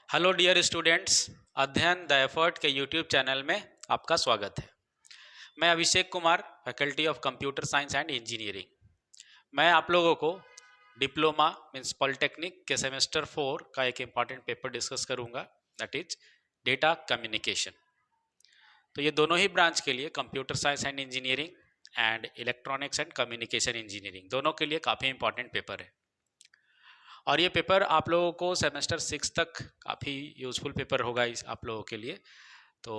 Hello dear students, Adhyayan the effort के YouTube channel में आपका स्वागत है। मैं Abhishek Kumar, faculty of computer science and engineering. मैं आप लोगों को डिप्लोमा मीन्स पॉलिटेक्निक के सेमेस्टर 4 का एक इम्पॉर्टेंट पेपर डिस्कस करूंगा, दैट इज डेटा कम्युनिकेशन। तो ये दोनों ही ब्रांच के लिए, computer science and engineering and electronics and communication engineering, दोनों के लिए काफ़ी इंपॉर्टेंट पेपर है। और ये पेपर आप लोगों को सेमेस्टर 6 तक काफ़ी यूज़फुल पेपर होगा इस आप लोगों के लिए। तो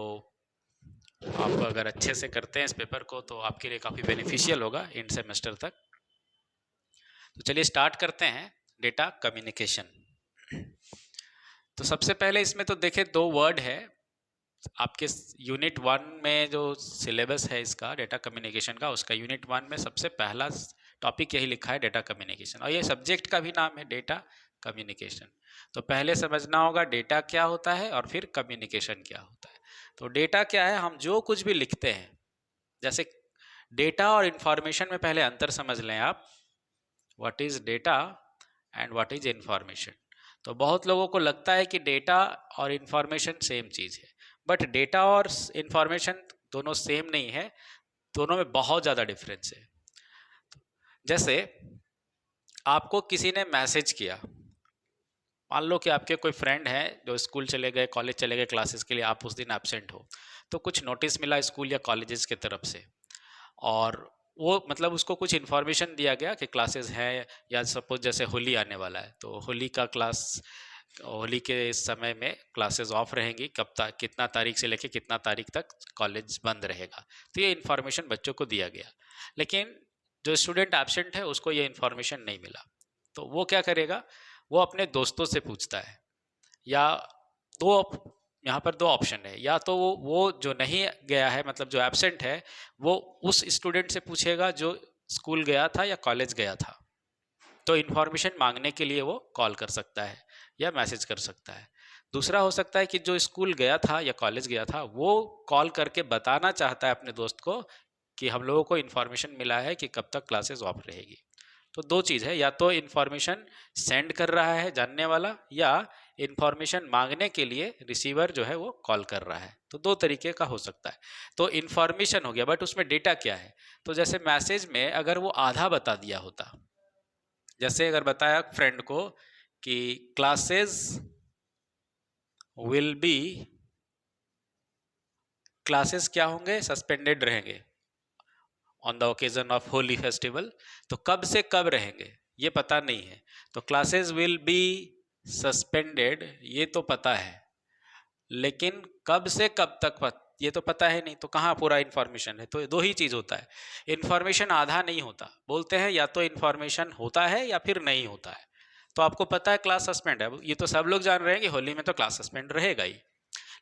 आप अगर अच्छे से करते हैं इस पेपर को तो आपके लिए काफ़ी बेनिफिशियल होगा इन सेमेस्टर तक। तो चलिए स्टार्ट करते हैं डेटा कम्युनिकेशन। तो सबसे पहले इसमें तो देखें, दो वर्ड है आपके यूनिट 1 में जो सिलेबस है इसका डेटा कम्युनिकेशन का, उसका यूनिट 1 में सबसे पहला टॉपिक यही लिखा है, डेटा कम्युनिकेशन। और ये सब्जेक्ट का भी नाम है डेटा कम्युनिकेशन। तो पहले समझना होगा डेटा क्या होता है और फिर कम्युनिकेशन क्या होता है। तो डेटा क्या है, हम जो कुछ भी लिखते हैं, जैसे डेटा और इंफॉर्मेशन में पहले अंतर समझ लें आप। What is data and what is information. तो बहुत लोगों को लगता है कि डेटा और इंफॉर्मेशन सेम चीज़ है, बट डेटा और इंफॉर्मेशन दोनों सेम नहीं है, दोनों में बहुत ज़्यादा डिफरेंस है। जैसे आपको किसी ने मैसेज किया, मान लो कि आपके कोई फ्रेंड है जो स्कूल चले गए, कॉलेज चले गए क्लासेस के लिए, आप उस दिन एब्सेंट हो, तो कुछ नोटिस मिला स्कूल या कॉलेजेस की तरफ से, और वो मतलब उसको कुछ इन्फॉर्मेशन दिया गया कि क्लासेस हैं, या सपोज जैसे होली आने वाला है तो होली का क्लास, होली के समय में क्लासेस ऑफ रहेंगी, कब तक, कितना तारीख से लेके कितना तारीख तक कॉलेज बंद रहेगा। तो ये इन्फॉर्मेशन बच्चों को दिया गया, लेकिन जो स्टूडेंट एब्सेंट है उसको ये इन्फॉर्मेशन नहीं मिला। तो वो क्या करेगा, वो अपने दोस्तों से पूछता है, या दो यहाँ पर दो ऑप्शन है, या तो वो जो नहीं गया है, मतलब जो एब्सेंट है, वो उस स्टूडेंट से पूछेगा जो स्कूल गया था या कॉलेज गया था। तो इन्फॉर्मेशन मांगने के लिए वो कॉल कर सकता है या मैसेज कर सकता है। दूसरा हो सकता है कि जो स्कूल गया था या कॉलेज गया था वो कॉल करके बताना चाहता है अपने दोस्त को कि हम लोगों को इन्फॉर्मेशन मिला है कि कब तक क्लासेस ऑफ रहेगी। तो दो चीज़ है, या तो इन्फॉर्मेशन सेंड कर रहा है जानने वाला, या इन्फॉर्मेशन मांगने के लिए रिसीवर जो है वो कॉल कर रहा है। तो दो तरीके का हो सकता है। तो इन्फॉर्मेशन हो गया, बट उसमें डेटा क्या है। तो जैसे मैसेज में अगर वो आधा बता दिया होता, जैसे अगर बताया फ्रेंड को कि क्लासेस विल बी, क्लासेस क्या होंगे, सस्पेंडेड रहेंगे on the occasion of Holi festival. तो कब से कब रहेंगे ये पता नहीं है। तो क्लासेस विल बी सस्पेंडेड ये तो पता है, लेकिन कब से कब तक ये तो पता है नहीं। तो कहाँ पूरा इन्फॉर्मेशन है। तो दो ही चीज़ होता है, इन्फॉर्मेशन आधा नहीं होता। बोलते हैं या तो इन्फॉर्मेशन होता है या फिर नहीं होता है। तो आपको पता है क्लास सस्पेंड है, ये तो सब लोग जान रहे हैं कि होली में तो क्लास सस्पेंड रहेगा ही,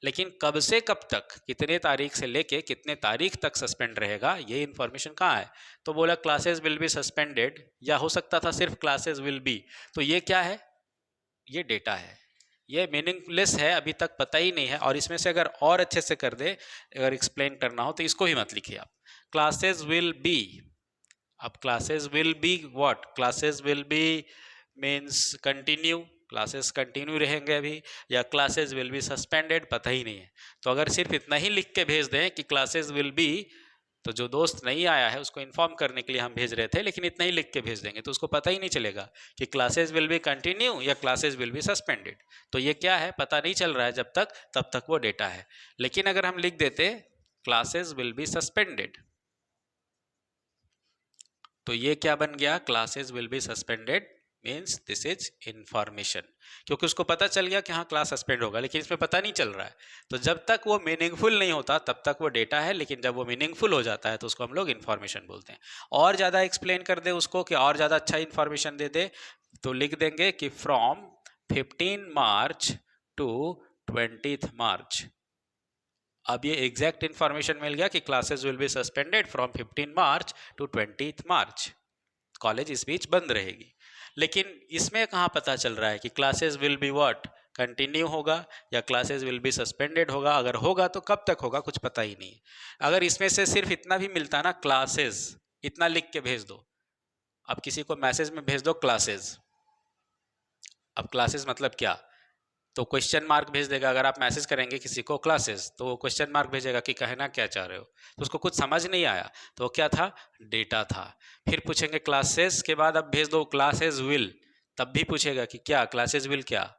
लेकिन कब से कब तक, कितने तारीख से लेके कितने तारीख तक सस्पेंड रहेगा, ये इन्फॉर्मेशन कहाँ है। तो बोला क्लासेस विल बी सस्पेंडेड, या हो सकता था सिर्फ क्लासेस विल बी। तो ये क्या है, ये डेटा है, ये मीनिंगलेस है, अभी तक पता ही नहीं है। और इसमें से अगर और अच्छे से कर दे, अगर एक्सप्लेन करना हो तो इसको ही मत लिखिए आप, क्लासेस विल बी। अब classes will be what, classes will be means continue, classes continue रहेंगे अभी, या क्लासेस विल बी सस्पेंडेड, पता ही नहीं है। तो अगर सिर्फ इतना ही लिख के भेज दें कि क्लासेस विल बी, तो जो दोस्त नहीं आया है उसको इन्फॉर्म करने के लिए हम भेज रहे थे, लेकिन इतना ही लिख के भेज देंगे तो उसको पता ही नहीं चलेगा कि क्लासेस विल बी कंटिन्यू या क्लासेस विल बी सस्पेंडेड। तो ये क्या है पता नहीं चल रहा है जब तक, तब तक वो डेटा है। लेकिन अगर हम लिख देते क्लासेस विल बी सस्पेंडेड, तो ये क्या बन गया, classes will be suspended means this is information, क्योंकि उसको पता चल गया कि हाँ क्लास सस्पेंड होगा, लेकिन इसमें पता नहीं चल रहा है। तो जब तक वो मीनिंगफुल नहीं होता तब तक वो डेटा है, लेकिन जब वो मीनिंगफुल हो जाता है तो उसको हम लोग इन्फॉर्मेशन बोलते हैं। और ज़्यादा एक्सप्लेन कर दे उसको, कि और ज़्यादा अच्छा इन्फॉर्मेशन दे दे, तो लिख देंगे कि फ्रॉम 15 मार्च टू 20 मार्च। अब ये एग्जैक्ट इन्फॉर्मेशन मिल गया कि classes will be suspended from 15 March two 20 March, college इस बीच बंद रहेगी। लेकिन इसमें कहाँ पता चल रहा है कि classes will be what, continue होगा या क्लासेस विल बी सस्पेंडेड होगा। अगर होगा तो कब तक होगा कुछ पता ही नहीं है। अगर इसमें से सिर्फ इतना भी मिलता ना, क्लासेस इतना लिख के भेज दो, अब किसी को मैसेज में भेज दो क्लासेस। अब क्लासेस मतलब क्या, तो क्वेश्चन मार्क भेज देगा। अगर आप मैसेज करेंगे किसी को क्लासेस, तो वो क्वेश्चन मार्क भेजेगा कि कहना क्या चाह रहे हो, तो उसको कुछ समझ नहीं आया, तो वो क्या था, डेटा था। फिर पूछेंगे क्लासेस के बाद अब भेज दो क्लासेस विल, तब भी पूछेगा कि क्या क्लासेस विल, क्या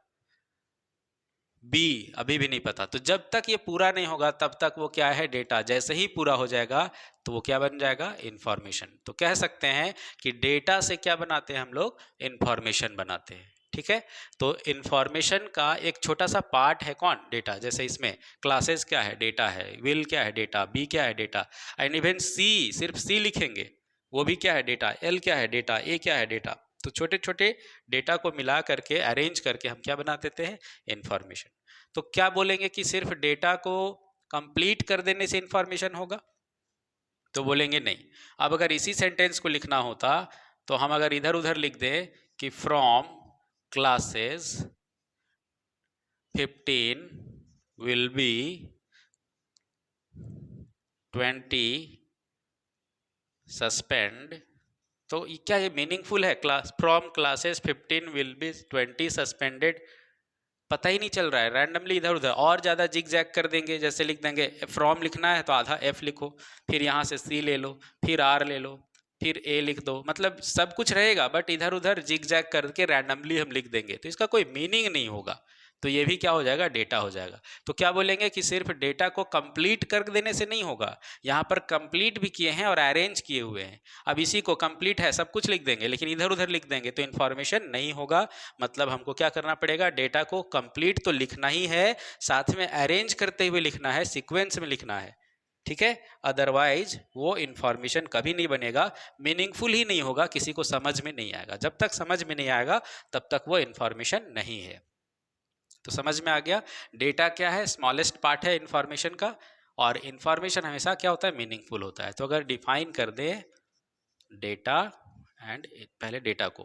बी, अभी भी नहीं पता। तो जब तक ये पूरा नहीं होगा तब तक वो क्या है, डेटा। जैसे ही पूरा हो जाएगा तो वो क्या बन जाएगा, इंफॉर्मेशन। तो कह सकते हैं कि डेटा से क्या बनाते हैं हम लोग, इंफॉर्मेशन बनाते हैं। ठीक है, तो इंफॉर्मेशन का एक छोटा सा पार्ट है कौन, डेटा। जैसे इसमें क्लासेस क्या है, डेटा है, विल क्या है, डेटा, बी क्या है, डेटा, एंड इवन सी, सिर्फ सी लिखेंगे वो भी क्या है, डेटा, एल क्या है, डेटा, ए क्या है, डेटा। तो छोटे छोटे डेटा को मिला करके अरेंज करके हम क्या बना देते हैं, इंफॉर्मेशन। तो क्या बोलेंगे कि सिर्फ डेटा को कंप्लीट कर देने से इंफॉर्मेशन होगा, तो बोलेंगे नहीं। अब अगर इसी सेंटेंस को लिखना होता तो हम अगर इधर उधर लिख दें कि from classes 15 will be 20 suspend, तो क्या ये मीनिंगफुल है, class from classes 15 will be 20 suspended, पता ही नहीं चल रहा है, रैंडमली इधर उधर। और ज़्यादा जिग जैग कर देंगे, जैसे लिख देंगे फ्रॉम लिखना है तो आधा एफ लिखो, फिर यहाँ से सी ले लो, फिर आर ले लो, फिर ए लिख दो, मतलब सब कुछ रहेगा बट इधर उधर जिग जैग करके रैंडमली हम लिख देंगे, तो इसका कोई मीनिंग नहीं होगा। तो ये भी क्या हो जाएगा, डेटा हो जाएगा। तो क्या बोलेंगे कि सिर्फ डेटा को कंप्लीट कर देने से नहीं होगा, यहाँ पर कंप्लीट भी किए हैं और अरेंज किए हुए हैं। अब इसी को कंप्लीट है सब कुछ लिख देंगे लेकिन इधर उधर लिख देंगे तो इन्फॉर्मेशन नहीं होगा। मतलब हमको क्या करना पड़ेगा, डेटा को कंप्लीट तो लिखना ही है, साथ में अरेंज करते हुए लिखना है, सीक्वेंस में लिखना है। ठीक है, अदरवाइज वो इन्फॉर्मेशन कभी नहीं बनेगा, मीनिंगफुल ही नहीं होगा, किसी को समझ में नहीं आएगा। जब तक समझ में नहीं आएगा तब तक वो इन्फॉर्मेशन नहीं है। तो समझ में आ गया, डेटा क्या है, स्मॉलेस्ट पार्ट है इन्फॉर्मेशन का, और इन्फॉर्मेशन हमेशा क्या होता है, मीनिंगफुल होता है। तो अगर डिफाइन कर दे डेटा एंड, पहले डेटा को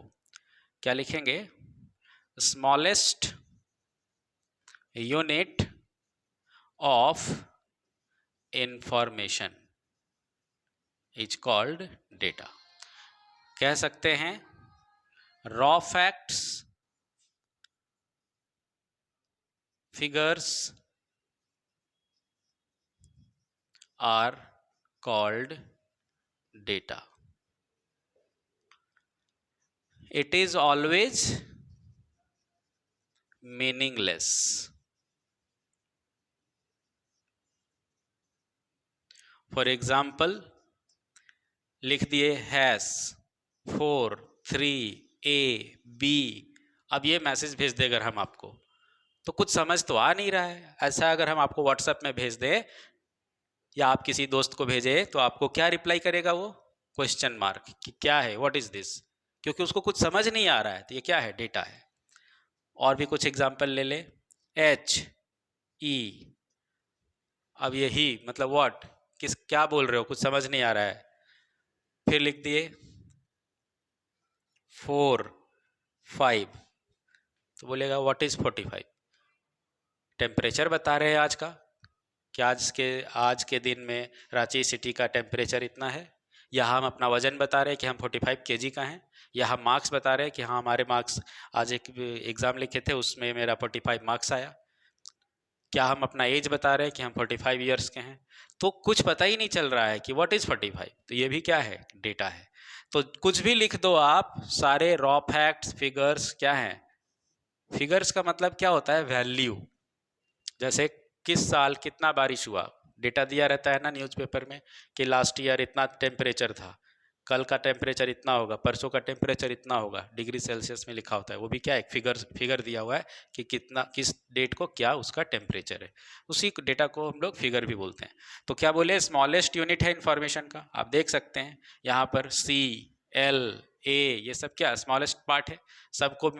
क्या लिखेंगे, smallest unit of information is called data. कह सकते हैं raw facts, figures are called data. It is always meaningless. For example, लिख दिए हैश 4 3 A B, अब ये मैसेज भेज दे अगर हम आपको, तो कुछ समझ तो आ नहीं रहा है। ऐसा अगर हम आपको व्हाट्सएप में भेज दें या आप किसी दोस्त को भेजे तो आपको क्या रिप्लाई करेगा वो, क्वेश्चन मार्क, कि क्या है, व्हाट इज दिस, क्योंकि उसको कुछ समझ नहीं आ रहा है। तो ये क्या है, डेटा है। और भी कुछ एग्जाम्पल ले ले, एच ई, अब ये ही मतलब व्हाट, किस, क्या बोल रहे हो, कुछ समझ नहीं आ रहा है। फिर लिख दिए 4 5, तो बोलेगा व्हाट इज 45, टेम्परेचर बता रहे हैं आज का, कि आज के दिन में रांची सिटी का टेम्परेचर इतना है, या हम अपना वजन बता रहे हैं कि हम 45 केजी का हैं, या हम मार्क्स बता रहे हैं कि हाँ हमारे मार्क्स, आज एक एग्ज़ाम लिखे थे उसमें मेरा 45 मार्क्स आया, क्या हम अपना एज बता रहे हैं कि हम 45 ईयर्स के हैं। तो कुछ पता ही नहीं चल रहा है कि व्हाट इज़ 45, तो ये भी क्या है, डेटा है। तो कुछ भी लिख दो आप, सारे रॉ फैक्ट्स, फिगर्स क्या हैं, फिगर्स का मतलब क्या होता है, वैल्यू। जैसे किस साल कितना बारिश हुआ, डेटा दिया रहता है ना न्यूज़पेपर में, कि लास्ट ईयर इतना टेम्परेचर था, कल का टेम्परेचर इतना होगा, परसों का टेम्परेचर इतना होगा, डिग्री सेल्सियस में लिखा होता है। वो भी क्या, एक फिगर दिया हुआ है कि कितना, किस डेट को क्या उसका टेम्परेचर है, उसी डेटा को हम लोग फिगर भी बोलते हैं। तो क्या बोले, स्मॉलेस्ट यूनिट है इन्फॉर्मेशन का। आप देख सकते हैं यहाँ पर सी एल ए, ये सब क्या स्मॉलेस्ट पार्ट है, सबको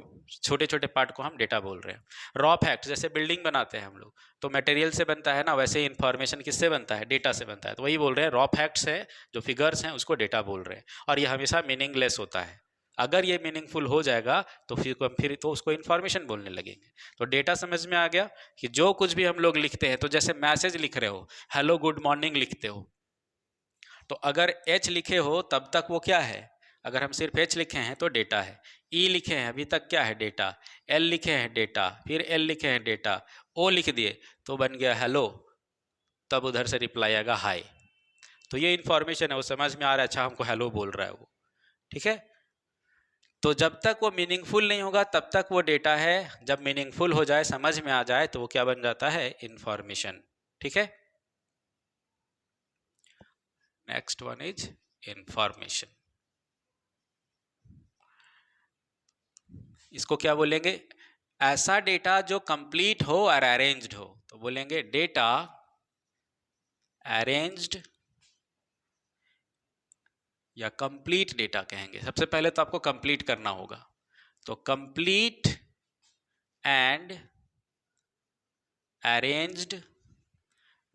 छोटे छोटे पार्ट को हम डेटा बोल रहे हैं। रॉ फैक्ट, जैसे बिल्डिंग बनाते हैं हम लोग तो मटेरियल से बनता है ना, वैसे ही इन्फॉर्मेशन किससे बनता है, डेटा से बनता है। तो वही बोल रहे हैं, रॉ फैक्ट्स है, जो फिगर्स हैं उसको डेटा बोल रहे हैं, और ये हमेशा मीनिंगलेस होता है। अगर ये मीनिंगफुल हो जाएगा तो फिर तो उसको इन्फॉर्मेशन बोलने लगेंगे। तो डेटा समझ में आ गया कि जो कुछ भी हम लोग लिखते हैं, तो जैसे मैसेज लिख रहे हो, हेलो गुड मॉर्निंग लिखते हो, तो अगर एच लिखे हो तब तक वो क्या है, अगर हम सिर्फ एच लिखे हैं तो डेटा है। ई लिखे हैं अभी तक क्या है डेटा, एल लिखे हैं डेटा, फिर एल लिखे हैं डेटा, ओ लिख दिए तो बन गया हेलो, तब उधर से रिप्लाई आएगा हाय। तो ये इन्फॉर्मेशन है, वो समझ में आ रहा है, अच्छा हमको हेलो बोल रहा है वो, ठीक है। तो जब तक वो मीनिंगफुल नहीं होगा तब तक वो डेटा है, जब मीनिंगफुल हो जाए, समझ में आ जाए, तो वो क्या बन जाता है, इन्फॉर्मेशन, ठीक है। Next one is information. इसको क्या बोलेंगे, ऐसा डेटा जो कंप्लीट हो और अरेंज्ड हो, तो बोलेंगे डेटा अरेंज्ड या कंप्लीट डेटा कहेंगे। सबसे पहले तो आपको कंप्लीट करना होगा, तो कंप्लीट एंड अरेंज्ड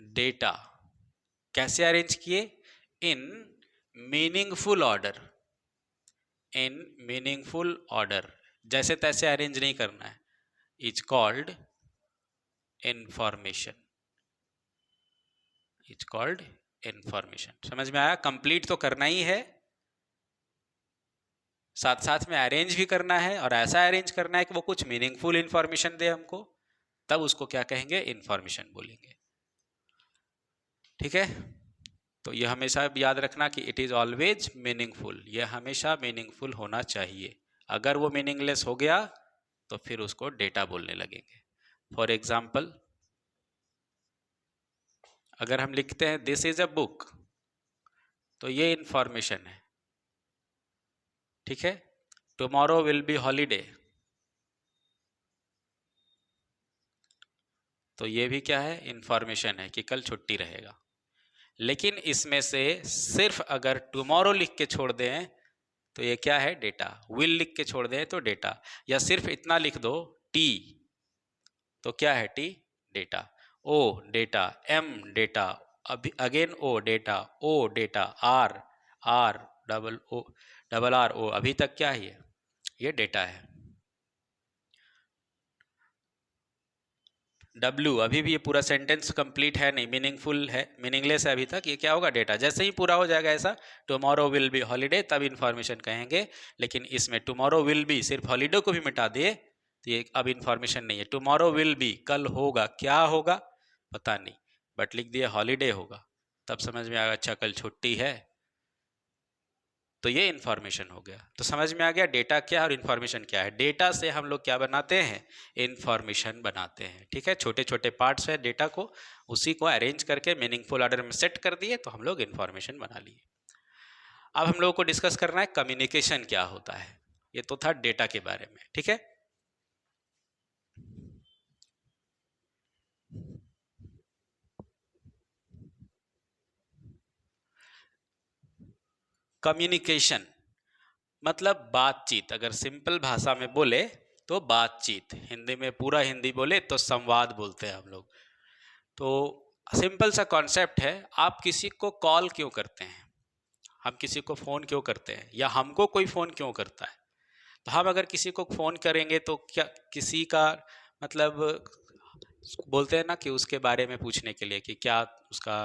डेटा। कैसे अरेंज किए, इन मीनिंगफुल ऑर्डर, इन मीनिंगफुल ऑर्डर, जैसे तैसे अरेंज नहीं करना है, is called information, is called information. समझ में आया, कंप्लीट तो करना ही है, साथ साथ में अरेंज भी करना है, और ऐसा अरेंज करना है कि वो कुछ मीनिंगफुल इंफॉर्मेशन दे हमको, तब उसको क्या कहेंगे, इंफॉर्मेशन बोलेंगे, ठीक है। तो ये हमेशा याद रखना कि इट इज ऑलवेज मीनिंगफुल, ये हमेशा मीनिंगफुल होना चाहिए। अगर वो मीनिंगलेस हो गया तो फिर उसको डेटा बोलने लगेंगे। फॉर एग्जाम्पल, अगर हम लिखते हैं दिस इज अ बुक, तो ये इंफॉर्मेशन है, ठीक है। टुमारो विल बी हॉलीडे, तो ये भी क्या है, इंफॉर्मेशन है कि कल छुट्टी रहेगा। लेकिन इसमें से सिर्फ अगर टुमारो लिख के छोड़ दें तो ये क्या है, डेटा। विल लिख के छोड़ दें तो डेटा, या सिर्फ इतना लिख दो टी, तो क्या है, T data. O data, M data, अभी again O data, O data, R, R double O, double R O, अभी तक क्या है, ये डेटा है। डब्ल्यू, अभी भी ये पूरा सेंटेंस कंप्लीट है नहीं, मीनिंगफुल है, मीनिंगलेस है अभी तक, ये क्या होगा, डेटा। जैसे ही पूरा हो जाएगा ऐसा, टुमारो विल बी हॉलीडे, तब इन्फॉर्मेशन कहेंगे। लेकिन इसमें टुमारो विल बी, सिर्फ हॉलीडे को भी मिटा दिए तो ये अब इन्फॉर्मेशन नहीं है। टुमारो विल बी, कल होगा, क्या होगा पता नहीं, बट लिख दिए हॉलीडे होगा, तब समझ में आएगा अच्छा कल छुट्टी है, तो ये इन्फॉर्मेशन हो गया। तो समझ में आ गया डेटा क्या है और इन्फॉर्मेशन क्या है। डेटा से हम लोग क्या बनाते हैं, इन्फॉर्मेशन बनाते हैं, ठीक है। छोटे छोटे पार्ट्स है डेटा को, उसी को अरेंज करके मीनिंगफुल ऑर्डर में सेट कर दिए तो हम लोग इन्फॉर्मेशन बना लिए। अब हम लोगों को डिस्कस करना है कम्युनिकेशन क्या होता है। ये तो था डेटा के बारे में, ठीक है। कम्युनिकेशन मतलब बातचीत, अगर सिंपल भाषा में बोले तो बातचीत, हिंदी में पूरा हिंदी बोले तो संवाद बोलते हैं हम लोग। तो सिंपल सा कॉन्सेप्ट है, आप किसी को कॉल क्यों करते हैं, हम किसी को फ़ोन क्यों करते हैं, या हमको कोई फ़ोन क्यों करता है। तो हम अगर किसी को फ़ोन करेंगे तो क्या किसी का मतलब बोलते हैं ना कि उसके बारे में पूछने के लिए कि क्या उसका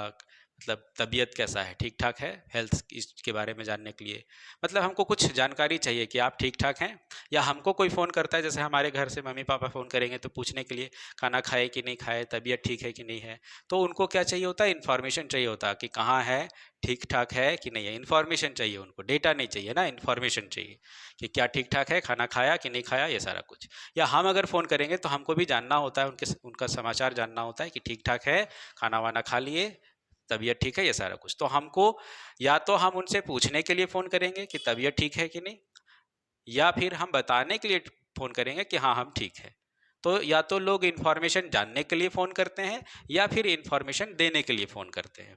मतलब तबीयत कैसा है, ठीक ठाक है, हेल्थ इसके बारे में जानने के लिए, मतलब हमको कुछ जानकारी चाहिए कि आप ठीक ठाक हैं। या हमको कोई फ़ोन करता है, जैसे हमारे घर से मम्मी पापा फ़ोन करेंगे तो पूछने के लिए खाना खाए कि नहीं खाए, तबीयत ठीक है कि नहीं है, तो उनको क्या चाहिए होता है, इन्फॉर्मेशन चाहिए होता है कि कहाँ है, ठीक ठाक है कि नहीं है, इन्फॉर्मेशन चाहिए उनको, डेटा नहीं चाहिए ना, इन्फॉर्मेशन चाहिए कि क्या ठीक ठाक है, खाना खाया कि नहीं खाया, ये सारा कुछ। या हम अगर फ़ोन करेंगे तो हमको भी जानना होता है, उनका समाचार जानना होता है कि ठीक ठाक है, खाना वाना खा लिए, तबीयत ठीक है, ये सारा कुछ। तो हमको या तो हम उनसे पूछने के लिए फ़ोन करेंगे कि तबीयत ठीक है कि नहीं, या फिर हम बताने के लिए फ़ोन करेंगे कि हाँ हम ठीक है। तो या तो लोग इन्फॉर्मेशन जानने के लिए फ़ोन करते हैं या फिर इन्फॉर्मेशन देने के लिए फ़ोन करते हैं।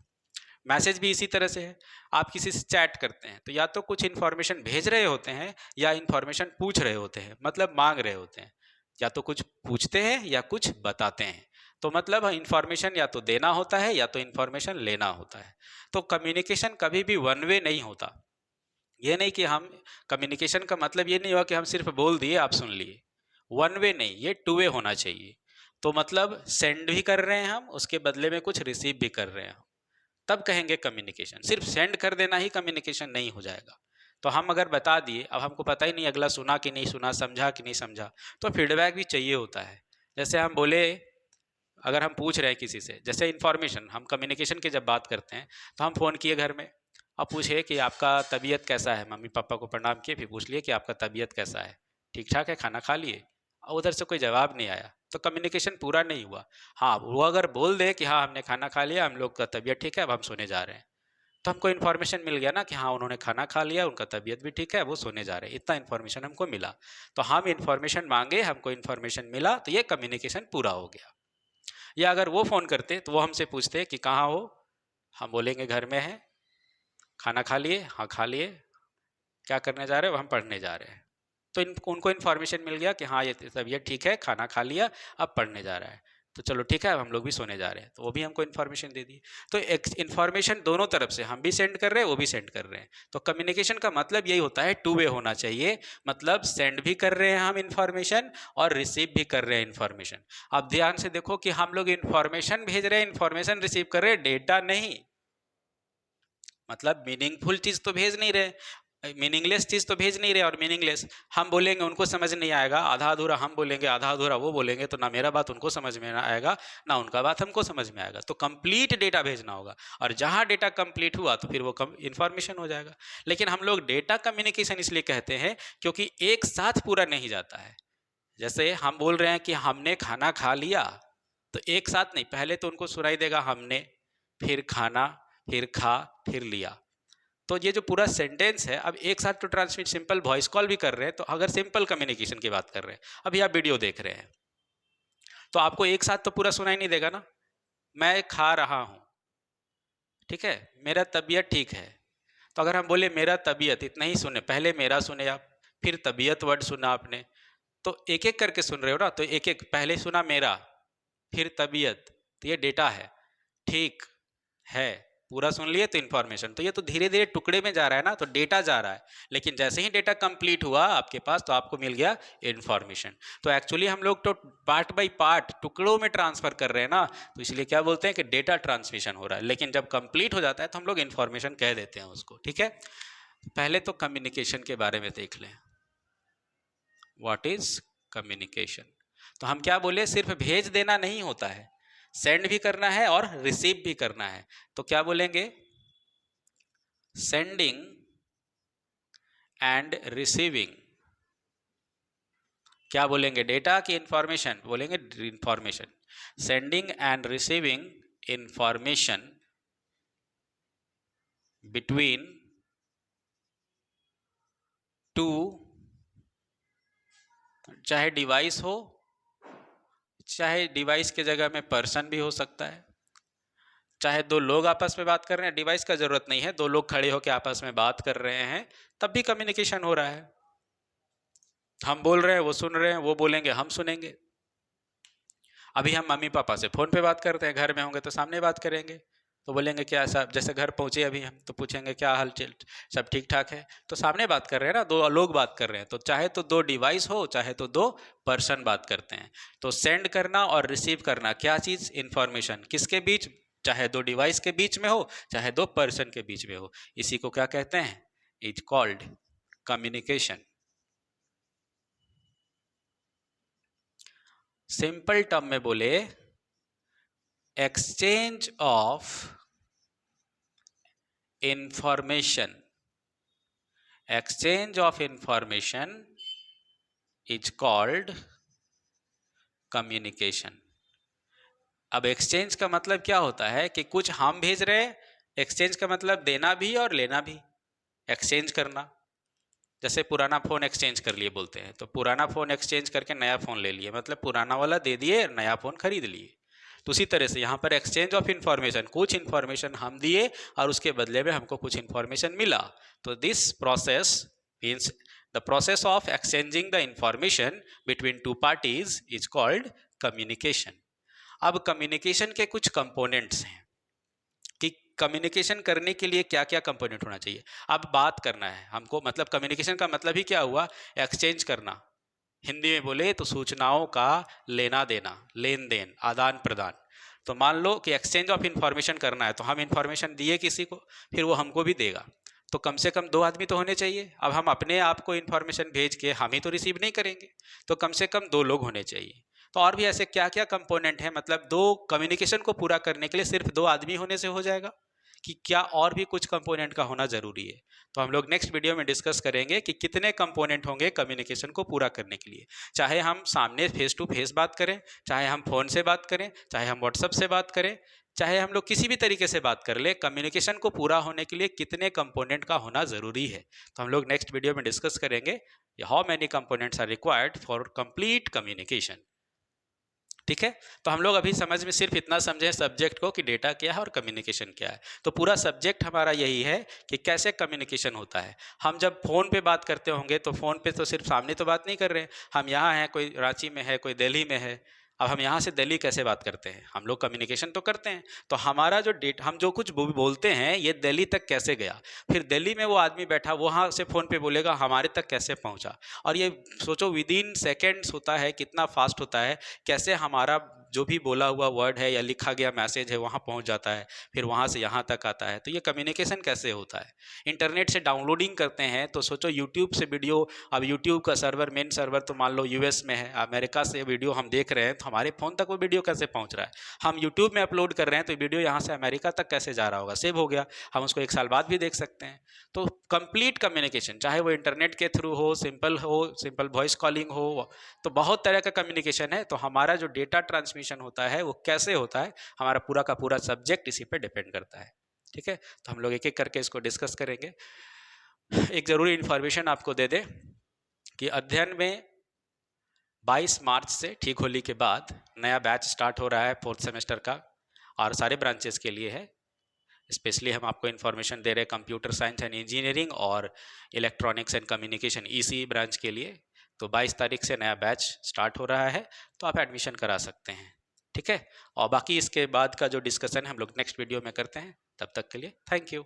मैसेज भी इसी तरह से है, आप किसी से चैट करते हैं तो या तो कुछ इन्फॉर्मेशन भेज रहे होते हैं या इन्फॉर्मेशन पूछ रहे होते हैं, मतलब मांग रहे होते हैं। या तो कुछ पूछते हैं या कुछ बताते हैं, तो मतलब इन्फॉर्मेशन या तो देना होता है या तो इन्फॉर्मेशन लेना होता है। तो कम्युनिकेशन कभी भी वन वे नहीं होता। ये नहीं कि हम, कम्युनिकेशन का मतलब ये नहीं हुआ कि हम सिर्फ बोल दिए आप सुन लिए, वन वे नहीं, ये टू वे होना चाहिए। तो मतलब सेंड भी कर रहे हैं हम, उसके बदले में कुछ रिसीव भी कर रहे हैं हम, तब कहेंगे कम्युनिकेशन। सिर्फ सेंड कर देना ही कम्युनिकेशन नहीं हो जाएगा। तो हम अगर बता दिए, अब हमको पता ही नहीं अगला सुना कि नहीं सुना, समझा कि नहीं समझा, तो फीडबैक भी चाहिए होता है। जैसे हम बोले, अगर हम पूछ रहे हैं किसी से, जैसे इन्फॉर्मेशन, हम कम्युनिकेशन की जब बात करते हैं तो हम फ़ोन किए घर में, अब पूछे कि आपका तबीयत कैसा है, मम्मी पापा को प्रणाम किए, फिर पूछ लिए कि आपका तबीयत कैसा है, ठीक ठाक है, खाना खा लिए, और उधर से कोई जवाब नहीं आया, तो कम्युनिकेशन पूरा नहीं हुआ। हाँ, वो अगर बोल दे कि हाँ हमने खाना खा लिया, हम लोग का तबीयत ठीक है, अब हम सोने जा रहे हैं, तो हमको इन्फॉर्मेशन मिल गया ना कि हाँ उन्होंने खाना खा लिया, उनका तबीयत भी ठीक है, वो सोने जा रहे हैं, इतना इन्फॉर्मेशन हमको मिला। तो हम इन्फॉर्मेशन मांगे, हमको इन्फॉर्मेशन मिला, तो ये कम्युनिकेशन पूरा हो गया। या अगर वो फ़ोन करते तो वो हमसे पूछते कि कहाँ हो, हम बोलेंगे घर में है, खाना खा लिए, हाँ खा लिए, क्या करने जा रहे हो, हम पढ़ने जा रहे हैं। तो उनको इन्फॉर्मेशन मिल गया कि हाँ ये तबीयत ठीक है, खाना खा लिया, अब पढ़ने जा रहा है, तो चलो ठीक है, अब हम लोग भी सोने जा रहे हैं, तो वो भी हमको इन्फॉर्मेशन दे दी। तो एक इन्फॉर्मेशन दोनों तरफ से, हम भी सेंड कर रहे हैं, वो भी सेंड कर रहे हैं। तो कम्युनिकेशन का मतलब यही होता है, टू वे होना चाहिए, मतलब सेंड भी कर रहे हैं हम इन्फॉर्मेशन और रिसीव भी कर रहे हैं इन्फॉर्मेशन। अब ध्यान से देखो कि हम लोग इन्फॉर्मेशन भेज रहे हैं, इन्फॉर्मेशन रिसीव कर रहे हैं, डेटा नहीं। मतलब मीनिंगफुल चीज़ तो भेज नहीं रहे, मीनिंगलेस चीज़ तो भेज नहीं रहे, और मीनिंगलेस हम बोलेंगे उनको समझ नहीं आएगा, आधा अधूरा हम बोलेंगे, आधा अधूरा वो बोलेंगे, तो ना मेरा बात उनको समझ में आएगा, ना उनका बात हमको समझ में आएगा। तो कंप्लीट डेटा भेजना होगा, और जहाँ डेटा कंप्लीट हुआ तो फिर वो इन्फॉर्मेशन हो जाएगा। लेकिन हम लोग डेटा कम्युनिकेशन इसलिए कहते हैं क्योंकि एक साथ पूरा नहीं जाता है। जैसे हम बोल रहे हैं कि हमने खाना खा लिया, तो एक साथ नहीं, पहले तो उनको सुनाई देगा हमने, फिर खाना, फिर खा, फिर लिया। तो ये जो पूरा सेंटेंस है, अब एक साथ तो ट्रांसमिट, सिंपल वॉइस कॉल भी कर रहे हैं, तो अगर सिंपल कम्युनिकेशन की बात कर रहे हैं, अभी आप वीडियो देख रहे हैं, तो आपको एक साथ तो पूरा सुनाई नहीं देगा ना। मैं खा रहा हूँ, ठीक है, मेरा तबीयत ठीक है, तो अगर हम बोले मेरा तबीयत, इतना ही सुने, पहले मेरा सुने आप, फिर तबीयत वर्ड सुना आपने, तो एक एक करके सुन रहे हो ना, तो एक एक, पहले सुना मेरा, फिर तबीयत, तो ये डेटा है, ठीक है, पूरा सुन लिए तो इन्फॉर्मेशन। तो ये तो धीरे धीरे टुकड़े में जा रहा है ना, तो डेटा जा रहा है, लेकिन जैसे ही डेटा कंप्लीट हुआ आपके पास, तो आपको मिल गया इन्फॉर्मेशन। तो एक्चुअली हम लोग तो पार्ट बाय पार्ट, टुकड़ों में ट्रांसफर कर रहे हैं ना, तो इसलिए क्या बोलते हैं कि डेटा ट्रांसमिशन हो रहा है। लेकिन जब कंप्लीट हो जाता है तो हम लोग इन्फॉर्मेशन कह देते हैं उसको, ठीक है। पहले तो कम्युनिकेशन के बारे में देख लें, व्हाट इज कम्युनिकेशन। तो हम क्या बोले, सिर्फ भेज देना नहीं होता है, सेंड भी करना है और रिसीव भी करना है। तो क्या बोलेंगे, सेंडिंग एंड रिसीविंग। क्या बोलेंगे, डेटा की इंफॉर्मेशन, बोलेंगे information. Sending end receiving information between two, चाहे डिवाइस हो, चाहे डिवाइस के जगह में पर्सन भी हो सकता है, चाहे दो लोग आपस में बात कर रहे हैं, डिवाइस का जरूरत नहीं है, दो लोग खड़े होकर आपस में बात कर रहे हैं, तब भी कम्युनिकेशन हो रहा है। हम बोल रहे हैं, वो सुन रहे हैं, वो बोलेंगे, हम सुनेंगे। अभी हम मम्मी पापा से फोन पे बात करते हैं, घर में होंगे तो सामने बात करेंगे, तो बोलेंगे क्या सब, जैसे घर पहुंचे अभी हम, तो पूछेंगे क्या हाल चाल, सब ठीक ठाक है, तो सामने बात कर रहे हैं ना, दो लोग बात कर रहे हैं, तो चाहे तो दो डिवाइस हो, चाहे तो दो पर्सन बात करते हैं। तो सेंड करना और रिसीव करना, क्या चीज़, इंफॉर्मेशन, किसके बीच, चाहे दो डिवाइस के बीच में हो, चाहे दो पर्सन के बीच में हो, इसी को क्या कहते हैं, is called communication. Simple term में बोले, exchange of information, exchange of information is called communication. अब एक्सचेंज का मतलब क्या होता है कि कुछ हम भेज रहे हैं, एक्सचेंज का मतलब देना भी और लेना भी, एक्सचेंज करना। जैसे पुराना फ़ोन एक्सचेंज कर लिए बोलते हैं, तो पुराना फ़ोन एक्सचेंज करके नया फ़ोन ले लिए, मतलब पुराना वाला दे दिए, नया फ़ोन खरीद लिए। तो उसी तरह से यहाँ पर एक्सचेंज ऑफ इंफॉर्मेशन, कुछ इंफॉर्मेशन हम दिए और उसके बदले में हमको कुछ इंफॉर्मेशन मिला। तो this process means the process of exchanging the information between two parties is called communication. अब कम्युनिकेशन के कुछ कंपोनेंट्स हैं कि कम्युनिकेशन करने के लिए क्या क्या कंपोनेंट होना चाहिए। अब बात करना है हमको, मतलब कम्युनिकेशन का मतलब ही क्या हुआ, एक्सचेंज करना। हिंदी में बोले तो सूचनाओं का लेना देना, लेन देन, आदान प्रदान। तो मान लो कि एक्सचेंज ऑफ इंफॉर्मेशन करना है, तो हम इंफॉर्मेशन दिए किसी को, फिर वो हमको भी देगा। तो कम से कम 2 आदमी तो होने चाहिए। अब हम अपने आप को इन्फॉर्मेशन भेज के हम ही तो रिसीव नहीं करेंगे, तो कम से कम 2 लोग होने चाहिए। तो और भी ऐसे क्या-क्या कंपोनेंट हैं, मतलब 2 कम्युनिकेशन को पूरा करने के लिए सिर्फ 2 आदमी होने से हो जाएगा कि क्या और भी कुछ कंपोनेंट का होना ज़रूरी है? तो हम लोग नेक्स्ट वीडियो में डिस्कस करेंगे कि कितने कंपोनेंट होंगे कम्युनिकेशन को पूरा करने के लिए। चाहे हम सामने फेस टू फेस बात करें, चाहे हम फ़ोन से बात करें, चाहे हम व्हाट्सएप से बात करें, चाहे हम लोग किसी भी तरीके से बात कर ले, कम्युनिकेशन को पूरा होने के लिए कितने कंपोनेंट का होना ज़रूरी है। तो हम लोग नेक्स्ट वीडियो में डिस्कस करेंगे how many components are required for complete communication. ठीक है, तो हम लोग अभी समझ में सिर्फ इतना समझे सब्जेक्ट को कि डेटा क्या है और कम्युनिकेशन क्या है। तो पूरा सब्जेक्ट हमारा यही है कि कैसे कम्युनिकेशन होता है। हम जब फ़ोन पे बात करते होंगे तो फ़ोन पे तो सिर्फ सामने तो बात नहीं कर रहे हैं, हम यहाँ हैं, कोई रांची में है, कोई दिल्ली में है। अब हम यहाँ से दिल्ली कैसे बात करते हैं, हम लोग कम्युनिकेशन तो करते हैं। तो हमारा जो हम जो कुछ बोलते हैं ये दिल्ली तक कैसे गया, फिर दिल्ली में वो आदमी बैठा वहाँ से फ़ोन पे बोलेगा हमारे तक कैसे पहुँचा। और ये सोचो विदिन सेकेंड्स होता है, कितना फास्ट होता है, कैसे हमारा जो भी बोला हुआ वर्ड है या लिखा गया मैसेज है वहाँ पहुँच जाता है, फिर वहाँ से यहाँ तक आता है। तो ये कम्युनिकेशन कैसे होता है। इंटरनेट से डाउनलोडिंग करते हैं तो सोचो यूट्यूब से वीडियो, अब यूट्यूब का सर्वर, मेन सर्वर तो मान लो यूएस में है, अमेरिका से वीडियो हम देख रहे हैं तो हमारे फ़ोन तक वो वीडियो कैसे पहुँच रहा है। हम यूट्यूब में अपलोड कर रहे हैं तो वीडियो यहाँ से अमेरिका तक कैसे जा रहा होगा, सेव हो गया, हम उसको 1 साल बाद भी देख सकते हैं। तो कंप्लीट कम्युनिकेशन, चाहे वो इंटरनेट के थ्रू हो, सिंपल वॉइस कॉलिंग हो, तो बहुत तरह का कम्युनिकेशन है। तो हमारा जो डेटा ट्रांसमिशन होता है वो कैसे होता है, हमारा पूरा का पूरा सब्जेक्ट इसी पे डिपेंड करता है। ठीक है, तो हम लोग एक एक करके इसको डिस्कस करेंगे। एक ज़रूरी इन्फॉर्मेशन आपको दे दें कि अध्ययन में 22 मार्च से ठीक होली के बाद नया बैच स्टार्ट हो रहा है 4th सेमेस्टर का, और सारे ब्रांचेस के लिए है। स्पेशली हम आपको इन्फॉर्मेशन दे रहे हैं कंप्यूटर साइंस एंड इंजीनियरिंग और electronics and communication EC branch के लिए। तो 22 तारीख से नया बैच स्टार्ट हो रहा है, तो आप एडमिशन करा सकते हैं। ठीक है, और बाकी इसके बाद का जो डिस्कशन है हम लोग नेक्स्ट वीडियो में करते हैं। तब तक के लिए थैंक यू।